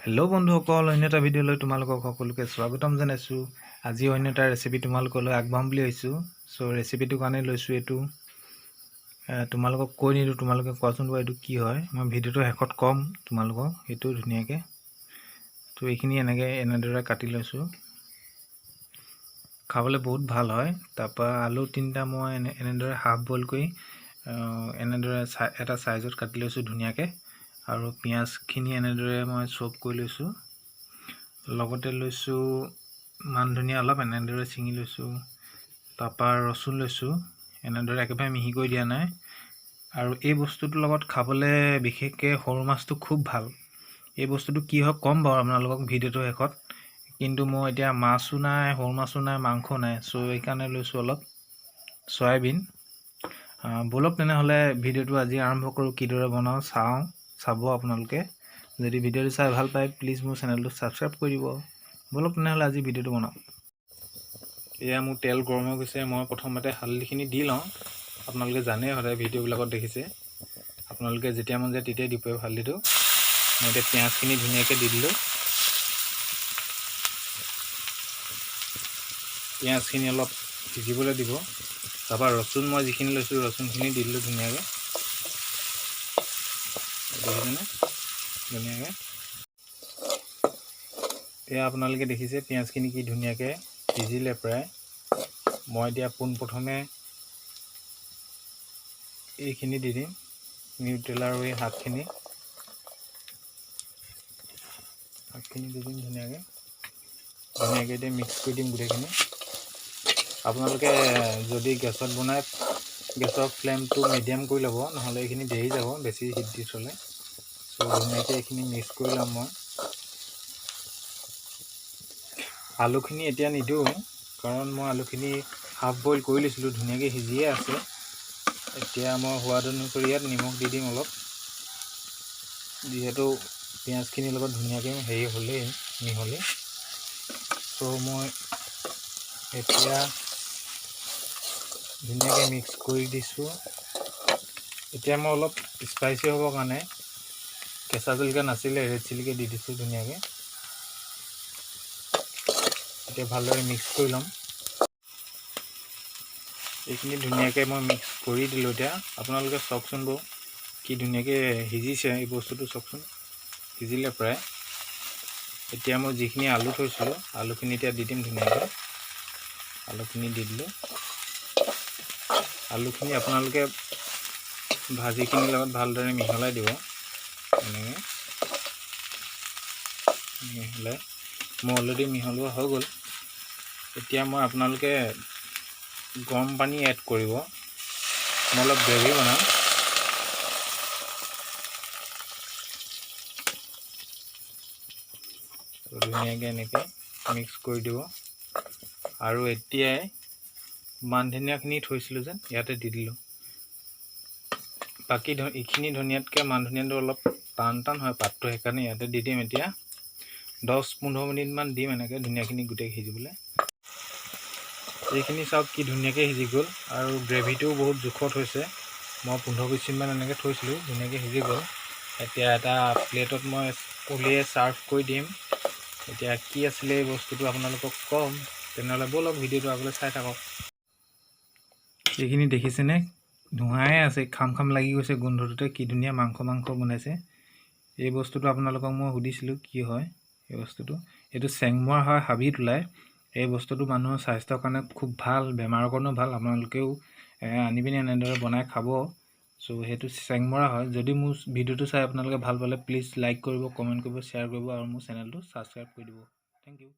Hello' বন্ধুসকল, অন্য এটা ভিডিঅ'লৈ তোমালোকক সকলোকে স্বাগতম জনাইছোঁ। আজি অন্য এটা ৰেচিপি তোমালোকলৈ আগবঢ়াম বুলি ভাবিছোঁ। চ' ৰেচিপিটোৰ কাৰণে লৈছোঁ এইটো। তোমালোকক কৈ নিদিওঁ, তোমালোকে কোৱাচোন বাৰু এইটো কি হয়। মই ভিডিঅ'টো শেষত ক'ম তোমালোকক সেইটো ধুনীয়াকৈ। তো এইখিনি এনেদৰে কাটি লৈছোঁ। খাবলৈ বহুত ভাল হয়। তাৰপৰা আলু 3টা মই এনেদৰে হাফ বইল কৰি এনেদৰে এটা চাইজত কাটি লৈছোঁ ধুনীয়াকৈ। আৰু পিঁয়াজখিনি এনেদৰে মই চপ কৰি লৈছোঁ। লগতে লৈছোঁ মান ধনিয়া অলপ এনেদৰে ছিঙি লৈছোঁ। তাৰপৰা ৰচুন লৈছোঁ, এনেদৰে একেবাৰে মিহি কৰি দিয়া নাই। আৰু এই বস্তুটোৰ লগত খাবলৈ বিশেষকৈ সৰু মাছটো খুব ভাল। এই বস্তুটো কি হয় ক'ম বাৰু আপোনালোকক ভিডিঅ'টো শেষত। কিন্তু মই এতিয়া মাছো নাই, সৰু মাছো নাই, মাংস নাই। চ' এইকাৰণে লৈছোঁ অলপ চয়াবিন। ব'লক তেনেহ'লে ভিডিঅ'টো আজি আৰম্ভ কৰোঁ। কিদৰে বনাওঁ চাব আপোনালোকে। যদি ভিডিঅ'টো চাই ভাল পায় প্লিজ মোৰ চেনেলটো ছাবস্ক্ৰাইব কৰি দিব। ব'লক তেনেহ'লে আজি ভিডিঅ'টো বনাওঁ। এয়া মোৰ তেল গৰম হৈ গৈছে। মই প্ৰথমতে হালধিখিনি দি লওঁ। আপোনালোকে জানেই সদায় ভিডিঅ'বিলাকত দেখিছে। আপোনালোকে যেতিয়া মন যায় তেতিয়াই দিব পাৰিব হালধিটো। মই এতিয়া পিঁয়াজখিনি ধুনীয়াকৈ দি দিলোঁ। পিঁয়াজখিনি অলপ সিজিবলৈ দিব। তাৰপৰা ৰচুন মই যিখিনি লৈছোঁ ৰচুনখিনি দি দিলোঁ ধুনীয়াকৈ। দেখিছেনে ধুনীয়াকৈ। এয়া আপোনালোকে দেখিছে পিঁয়াজখিনি কি ধুনীয়াকৈ সিজিলে প্ৰায়। মই এতিয়া পোনপ্ৰথমে এইখিনি দি দিম, নিউট্ৰেলা আৰু এই শাকখিনি দি দিম ধুনীয়াকৈ এতিয়া মিক্স কৰি দিম গোটেইখিনি। আপোনালোকে যদি গেছত বনায় গেছৰ ফ্লেমটো মিডিয়াম কৰি ল'ব, নহ'লে এইখিনি দেৰি যাব বেছি হিট দি থ'লে। চ' ধুনীয়াকৈ এইখিনি মিক্স কৰি ল'ম মই। আলুখিনি এতিয়া নিদিওঁ, কাৰণ মই আলুখিনি হাফ বইল কৰি লৈছিলোঁ, ধুনীয়াকৈ সিজিয়ে আছে। এতিয়া মই সোৱাদ অনুসৰি ইয়াত নিমখ দি দিম অলপ, যিহেতু পিঁয়াজখিনিৰ লগত ধুনীয়াকৈ হ'লেই মিহলি। চ' মই এতিয়া ধুনীয়াকৈ মিক্স কৰি দিছোঁ। এতিয়া মই অলপ স্পাইচি হ'বৰ কাৰণে কেঁচা জলকীয়া নাছিলে, ৰেড চিলিকে দি দিছোঁ ধুনীয়াকৈ। এতিয়া ভালদৰে মিক্স কৰি ল'ম। এইখিনি ধুনীয়াকৈ মই মিক্স কৰি দিলোঁ। এতিয়া আপোনালোকে চাওকচোন বাৰু কি ধুনীয়াকৈ সিজিছে এই বস্তুটো, চাওকচোন সিজিলে প্ৰায়। এতিয়া মই যিখিনি আলু থৈছিলোঁ আলুখিনি এতিয়া দি দিম ধুনীয়াকৈ। আলুখিনি দি দিলোঁ। আলুখিনি আপোনালোকে ভাজিখিনিৰ লগত ভালদৰে মিহলাই দিব। এনেকৈ মিহলাই মই অলৰেডি মিহলোৱা হৈ গ'ল। এতিয়া মই আপোনালোকে গৰম পানী এড কৰিব। মই অলপ গ্ৰেভি বনাম। ধুনীয়াকৈ এনেকৈ মিক্স কৰি দিব। আৰু এতিয়াই মান ধনিয়াখিনি থৈছিলোঁ যেন ইয়াতে দি দিলোঁ। বাকী এইখিনি ধনিয়াতকৈ মান ধনিয়াটো অলপ টান হয় পাতটো, সেইকাৰণে ইয়াতে দি দিম। এতিয়া 10-15 মিনিটমান দিম এনেকৈ ধনিয়াখিনি গোটেই সিজিবলৈ। এইখিনি চাওক কি ধুনীয়াকৈ সিজি গ'ল, আৰু গ্ৰেভিটোও বহুত জোখত হৈছে। মই 15-20 মিনিটমান এনেকৈ থৈছিলোঁ, ধুনীয়াকৈ সিজি গ'ল। এতিয়া এটা প্লেটত মই উলিয়াই ছাৰ্ভ কৰি দিম। এতিয়া কি আছিলে এই বস্তুটো আপোনালোকক ক'ম, তেনেহ'লে ব'লক ভিডিঅ'টো আগলৈ চাই থাকক। এইখিনি দেখিছেনে, ধোঁৱাই আছে, খাম লাগি গৈছে গোন্ধটোতে। কি ধুনীয়া মাংস বনাইছে। এই বস্তুটো আপোনালোকক মই সুধিছিলোঁ কি হয় এই বস্তুটো। এইটো চেংমৰা হয়, হাবিত ওলায়। এই বস্তুটো মানুহৰ স্বাস্থ্যৰ কাৰণে খুব ভাল, বেমাৰৰ কাৰণেও ভাল। আপোনালোকেও আনি পিনি এনেদৰে বনাই খাব। চ' সেইটো চেংমৰা হয়। যদি মোৰ ভিডিঅ'টো চাই আপোনালোকে ভাল পালে প্লিজ লাইক কৰিব, কমেণ্ট কৰিব, শ্বেয়াৰ কৰিব আৰু মোৰ চেনেলটো ছাবস্ক্ৰাইব কৰি দিব। Thank U.